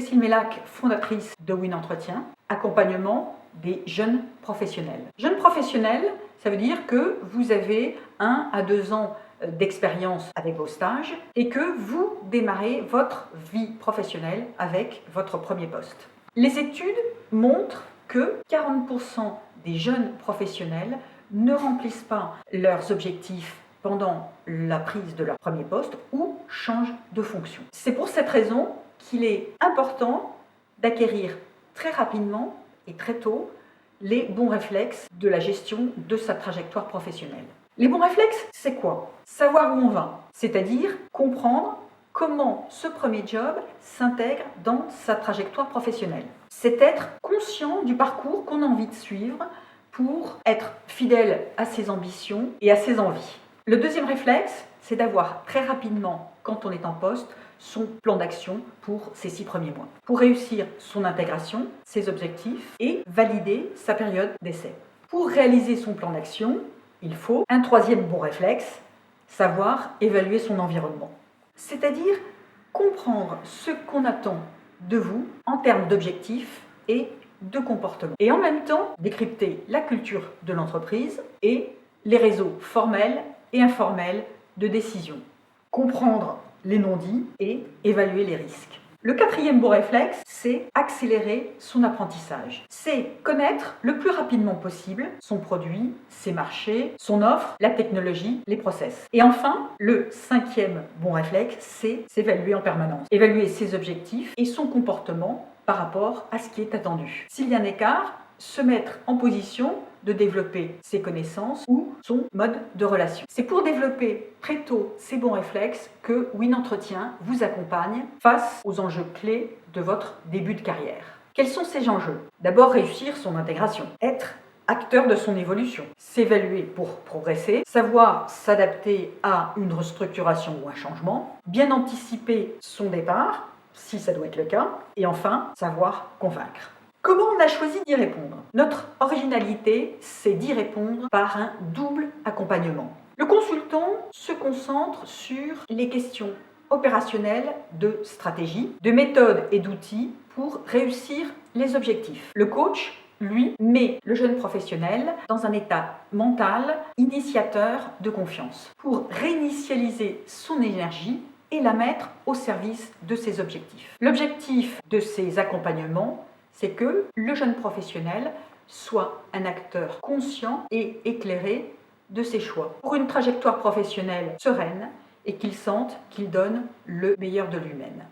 Cécile Mellac, fondatrice de Win Entretien, accompagnement des jeunes professionnels. Jeunes professionnels, ça veut dire que vous avez 1 à 2 ans d'expérience avec vos stages et que vous démarrez votre vie professionnelle avec votre premier poste. Les études montrent que 40% des jeunes professionnels ne remplissent pas leurs objectifs pendant la prise de leur premier poste ou changent de fonction. C'est pour cette raison qu'il est important d'acquérir très rapidement et très tôt les bons réflexes de la gestion de sa trajectoire professionnelle. Les bons réflexes, c'est quoi? Savoir où on va, c'est-à-dire comprendre comment ce premier job s'intègre dans sa trajectoire professionnelle. C'est être conscient du parcours qu'on a envie de suivre pour être fidèle à ses ambitions et à ses envies. Le deuxième réflexe, c'est d'avoir très rapidement, quand on est en poste, son plan d'action pour ces 6 premiers mois, pour réussir son intégration, ses objectifs et valider sa période d'essai. Pour réaliser son plan d'action, il faut un troisième bon réflexe, savoir évaluer son environnement. C'est-à-dire comprendre ce qu'on attend de vous en termes d'objectifs et de comportement. Et en même temps, décrypter la culture de l'entreprise et les réseaux formels et informels de décision. Comprendre les non-dits et évaluer les risques. Le quatrième bon réflexe, c'est accélérer son apprentissage. C'est connaître le plus rapidement possible son produit, ses marchés, son offre, la technologie, les process. Et enfin, le cinquième bon réflexe, c'est s'évaluer en permanence. Évaluer ses objectifs et son comportement par rapport à ce qui est attendu. S'il y a un écart, se mettre en position de développer ses connaissances ou son mode de relation. C'est pour développer très tôt ces bons réflexes que Win Entretien vous accompagne face aux enjeux clés de votre début de carrière. Quels sont ces enjeux? D'abord, réussir son intégration, être acteur de son évolution, s'évaluer pour progresser, savoir s'adapter à une restructuration ou un changement, bien anticiper son départ, si ça doit être le cas, et enfin, savoir convaincre. Comment on a choisi d'y répondre? Notre originalité, c'est d'y répondre par un double accompagnement. Le consultant se concentre sur les questions opérationnelles de stratégie, de méthodes et d'outils pour réussir les objectifs. Le coach, lui, met le jeune professionnel dans un état mental initiateur de confiance pour réinitialiser son énergie et la mettre au service de ses objectifs. L'objectif de ces accompagnements, c'est que le jeune professionnel soit un acteur conscient et éclairé de ses choix pour une trajectoire professionnelle sereine et qu'il sente qu'il donne le meilleur de lui-même.